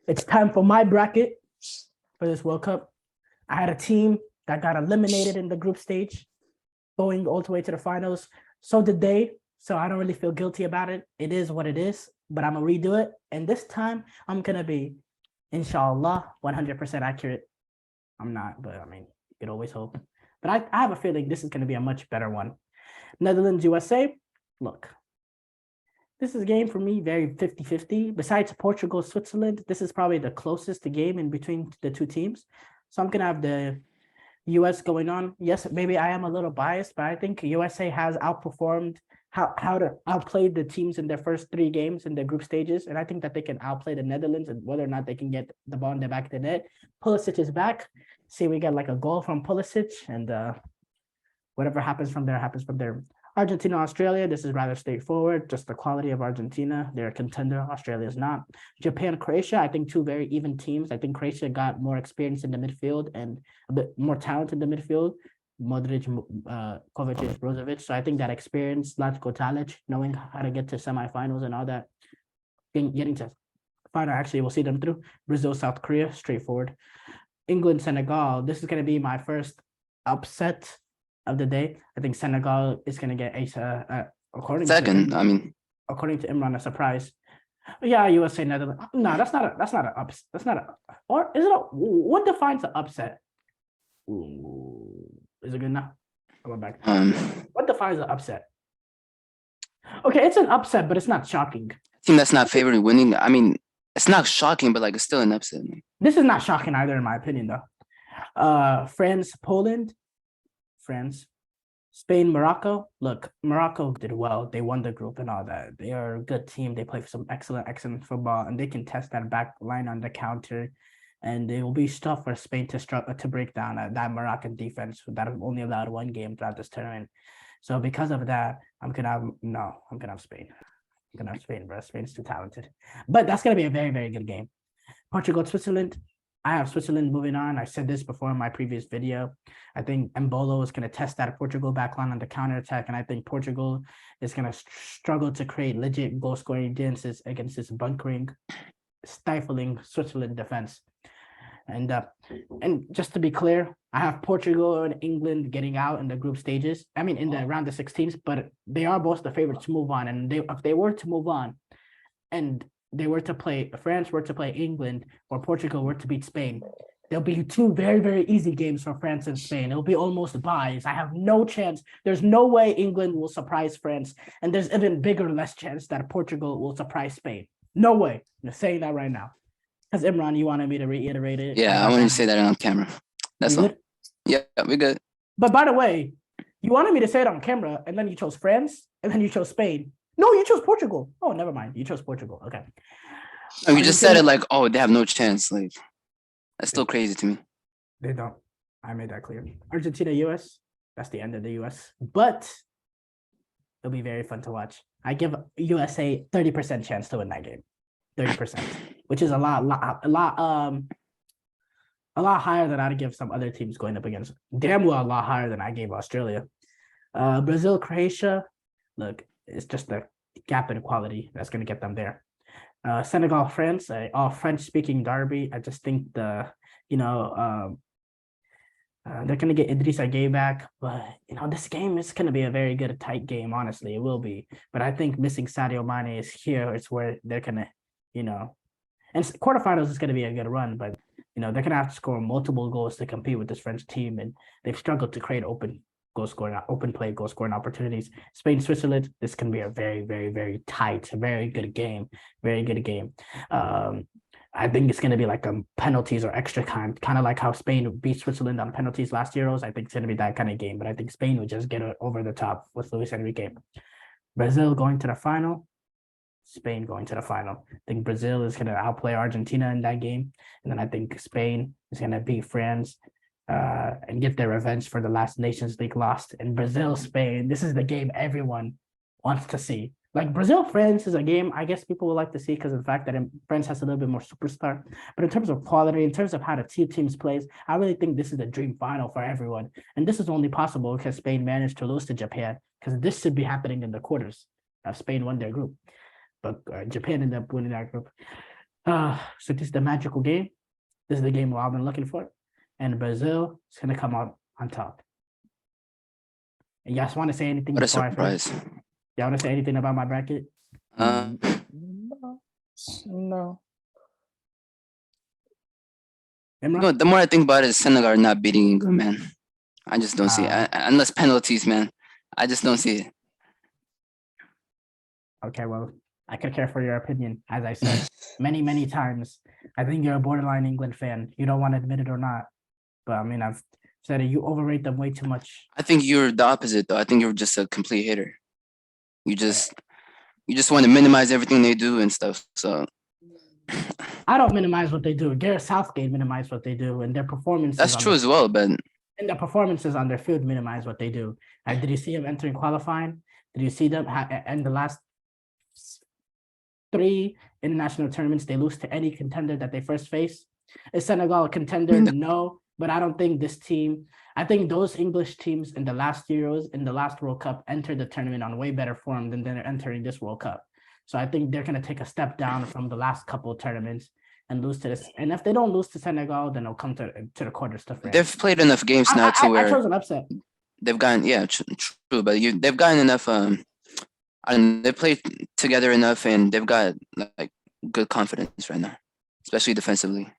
It's time for my bracket for this World Cup. I had a team that got eliminated in the group stage, going all the way to the finals. So did they. So I don't really feel guilty about it. It is what it is, but I'm gonna redo it. And this time I'm gonna be, inshallah, 100% accurate. I'm not, but I mean, you could always hope. But I have a feeling this is gonna be a much better one. Netherlands, USA. Look, this is a game for me very 50-50. Besides Portugal, Switzerland, this is probably the closest game in between the two teams. So I'm gonna have the US going on. Yes, maybe I am a little biased, but I think USA has outperformed how to outplay the teams in their first 3 games in the group stages. And I think that they can outplay the Netherlands, and whether or not they can get the ball in the back of the net. Pulisic is back. See, we get like a goal from Pulisic, and whatever happens from there happens from there. Argentina, Australia, this is rather straightforward. Just the quality of Argentina. They're a contender. Australia is not. Japan, Croatia, I think 2 very even teams. I think Croatia got more experience in the midfield and a bit more talent in the midfield. Modric, Kovacic, Brozovic. So I think that experience, Latko Talic, knowing how to get to semifinals and all that, getting to final, actually, we'll see them through. Brazil, South Korea, straightforward. England, Senegal. This is going to be my first upset of the day. I think Senegal is going to get according to Emran, a surprise. Yeah, USA, Netherlands. No, that's not an upset. That's not a, or is it what defines an upset? Ooh, is it good now? I'll go back. What defines an upset? Okay, it's an upset, but it's not shocking. Team that's not favored winning. I mean, it's not shocking, but like it's still an upset. This is not shocking either, in my opinion, though. France, Poland. France, Spain, Morocco. Look, Morocco did well. They won the group and all that. They are a good team. They play some excellent football, and they can test that back line on the counter. And it will be tough for Spain to break down that Moroccan defense that have only allowed 1 game throughout this tournament. So because of that, I'm gonna have Spain. I'm gonna have Spain, bro. Spain's too talented. But that's gonna be a very, very good game. Portugal, Switzerland. I have Switzerland moving on. I said this before in my previous video. I think Embolo is going to test that Portugal backline on the counterattack, and I think Portugal is going to struggle to create legit goal-scoring chances against this bunkering, stifling Switzerland defense. And just to be clear, I have Portugal and England getting out in the group stages. I mean, in the round of 16s, but they are both the favorites to move on. And if they were to move on, and France were to play England, or Portugal were to beat Spain, there'll be 2 very, very easy games for France and Spain. It'll be almost buys. I have no chance. There's no way England will surprise France. And there's even bigger, less chance that Portugal will surprise Spain. No way. I'm saying that right now. Because Emran, you wanted me to reiterate it. Yeah, I wanted to say that on camera. That's all. Yeah, we're good. But by the way, you wanted me to say it on camera, and then you chose France, and then you chose Spain. No, you chose Portugal. Oh, never mind. You chose Portugal. Okay. And we just said it like, oh, they have no chance. Like, that's still crazy to me. They don't. I made that clear. Argentina, US. That's the end of the US. But it'll be very fun to watch. I give USA 30% chance to win that game. 30%, which is a lot higher than I'd give some other teams going up against. Damn well a lot higher than I gave Australia. Brazil, Croatia. Look, it's just the gap in quality that's going to get them there. Senegal, France, all French-speaking derby. I just think they're going to get Idrissa Gueye back, but this game is going to be a very good, tight game. Honestly, it will be. But I think missing Sadio Mane is here. It's where they're going to, and quarterfinals is going to be a good run, but they're going to have to score multiple goals to compete with this French team, and they've struggled to create open goal scoring opportunities. Spain, Switzerland, this can be a very, very, very tight, very good game. I think it's going to be like penalties or extra time, kind of like how Spain beat Switzerland on penalties last Euros. I think it's going to be that kind of game, but I think Spain would just get it over the top with Luis Enrique. Brazil going to the final, Spain going to the final. I think Brazil is going to outplay Argentina in that game, and then I think Spain is going to beat France and get their revenge for the last Nations League lost. And Brazil, Spain, this is the game everyone wants to see. Like Brazil, France is a game I guess people would like to see because of the fact that France has a little bit more superstar. But in terms of quality, in terms of how the two teams plays, I really think this is a dream final for everyone. And this is only possible because Spain managed to lose to Japan, because this should be happening in the quarters. Spain won their group. but Japan ended up winning that group. So this is the magical game. This is the game I've been looking for, and Brazil is gonna come out on top. And you guys want to say anything What a before I finish? surprise. Y'all want to say anything about my bracket? Um, No. Imran? no, the more I think about it, Senegal are not beating England, man. I just don't see it. Unless penalties, man. I just don't see it. Okay, well, I could care for your opinion, as I said many times. I think you're a borderline England fan. You don't want to admit it or not, but I mean, I've said it. You overrate them way too much. I think you're the opposite, though. I think you're just a complete hater. You just want to minimize everything they do and stuff. So I don't minimize what they do. Gareth Southgate minimize what they do, and their performances. that's true as well. But And the performances on their field minimize what they do. Did you see them entering qualifying? Did you see them in the last 3 international tournaments? They lose to any contender that they first face. Is Senegal a contender? No, but I don't think this team. I think those English teams in the last Euros, in the last World Cup, entered the tournament on way better form than they're entering this World Cup. So I think they're going to take a step down from the last couple of tournaments and lose to this. And if they don't lose to Senegal, then they'll come to the quarters to France. they've played enough games now to I where chose an upset. they've gotten true. But they've gotten enough. They played together enough, and they've got like good confidence right now, especially defensively.